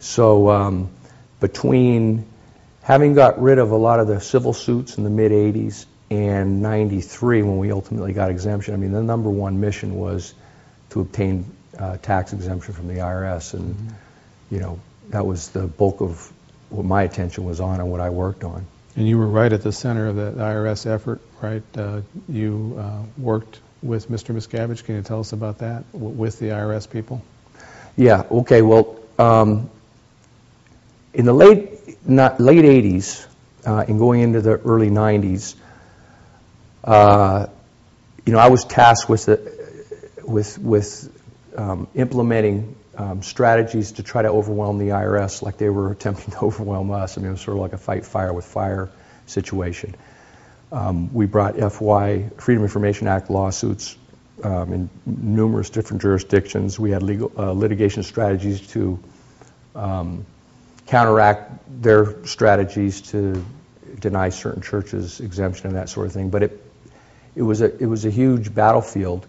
So between having got rid of a lot of the civil suits in the mid-'80s and '93, when we ultimately got exemption, I mean, the number one mission was to obtain tax exemption from the IRS, and you know, that was the bulk of what my attention was on and what I worked on. And you were right at the center of that IRS effort, right? You worked with Mr. Miscavige. Can you tell us about that, with the IRS people? Yeah, okay, well, in the late 80s and going into the early 90s, you know, I was tasked with implementing strategies to try to overwhelm the IRS like they were attempting to overwhelm us. I mean, it was sort of like a fight fire with fire situation. We brought FY, Freedom of Information Act lawsuits in numerous different jurisdictions. We had legal litigation strategies to counteract their strategies to deny certain churches exemption and that sort of thing. But it was a huge battlefield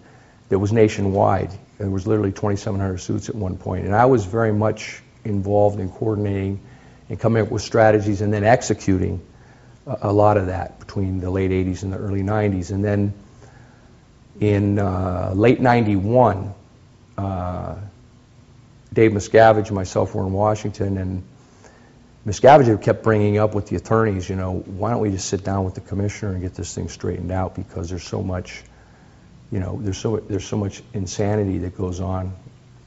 that was nationwide. There was literally 2,700 suits at one point, and I was very much involved in coordinating and coming up with strategies and then executing a lot of that between the late 80s and the early 90s. And then in late 91, Dave Miscavige and myself were in Washington, and Miscavige kept bringing up with the attorneys, you know, why don't we just sit down with the commissioner and get this thing straightened out, because there's so much, you know, there's so much insanity that goes on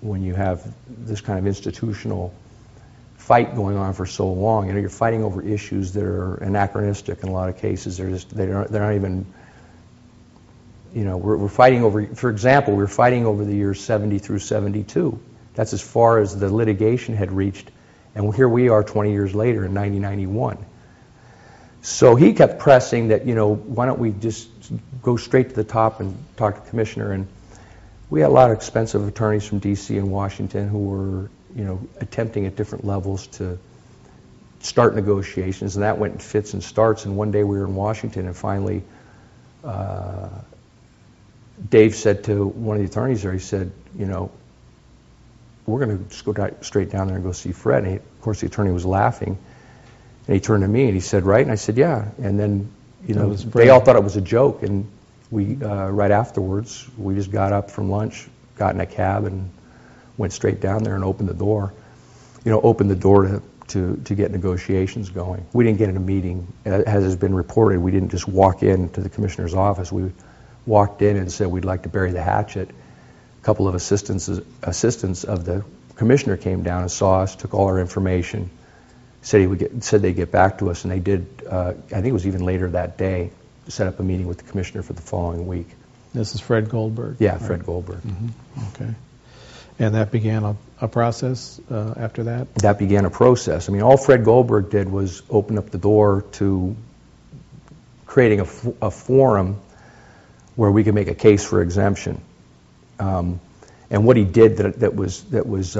when you have this kind of institutional fight going on for so long. You know, you're fighting over issues that are anachronistic in a lot of cases. They're not even, you know, we're fighting over, for example, we're fighting over the years 70 through 72. That's as far as the litigation had reached, and here we are 20 years later in 1991. So he kept pressing that, you know, why don't we just go straight to the top and talk to the commissioner. And we had a lot of expensive attorneys from D.C. and Washington who were, you know, attempting at different levels to start negotiations, and that went in fits and starts. And one day we were in Washington, and finally Dave said to one of the attorneys there, he said, you know, we're going to just go straight down there and go see Fred. And of course the attorney was laughing, and he turned to me and he said, right? And I said, yeah. And then, you know, they all thought it was a joke, and we right afterwards we just got up from lunch, got in a cab, and went straight down there and opened the door. You know, opened the door to get negotiations going. We didn't get in a meeting, as has been reported. We didn't just walk in to the commissioner's office. We walked in and said we'd like to bury the hatchet. A couple of assistants of the commissioner came down and saw us, took all our information, said they'd get back to us, and they did. I think it was even later that day, set up a meeting with the commissioner for the following week. This is Fred Goldberg? Yeah, right? Fred Goldberg. Mm-hmm. Okay. And that began a process after that? That began a process. I mean, all Fred Goldberg did was open up the door to creating a forum where we could make a case for exemption. And what he did that was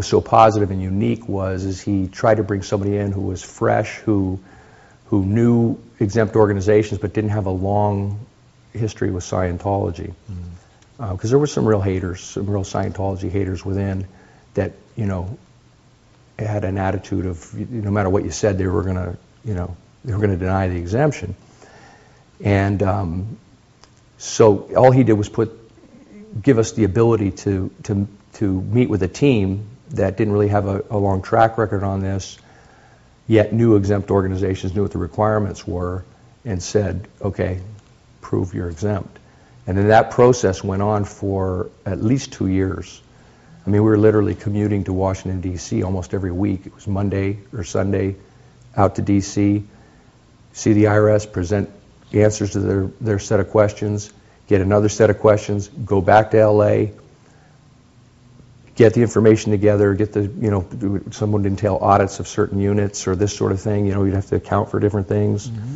so positive and unique is he tried to bring somebody in who was fresh, who knew exempt organizations but didn't have a long history with Scientology. Because there were some real haters, some real Scientology haters within that, you know, had an attitude of, no matter what you said, they were going to, you know, they were going to deny the exemption. And so all he did was give us the ability to meet with a team that didn't really have a long track record on this, yet knew exempt organizations, knew what the requirements were, and said, okay, prove you're exempt. And then that process went on for at least 2 years. I mean, we were literally commuting to Washington, D.C. almost every week. It was Monday or Sunday, out to D.C., see the IRS, present the answers to their set of questions, get another set of questions, go back to L.A., get the information together, get the, you know, some would entail audits of certain units or this sort of thing. You know, you'd have to account for different things. Mm-hmm.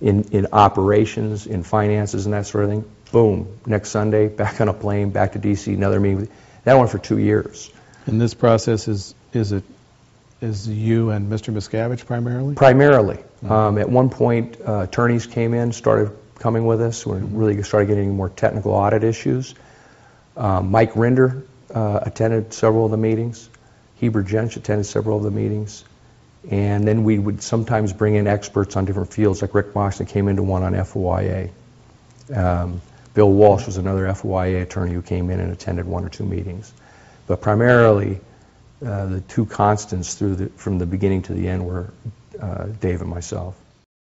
In operations, in finances, and that sort of thing. Boom, next Sunday, back on a plane, back to D.C., another meeting. That went for 2 years. And this process is you and Mr. Miscavige primarily? Primarily. Mm-hmm. At one point, attorneys came in, started coming with us. We really started getting more technical audit issues. Mike Rinder attended several of the meetings. Heber Jench attended several of the meetings. And then we would sometimes bring in experts on different fields, like Rick Moxon came into one on FOIA. Bill Walsh was another FOIA attorney who came in and attended 1 or 2 meetings. But primarily, the two constants from the beginning to the end were Dave and myself.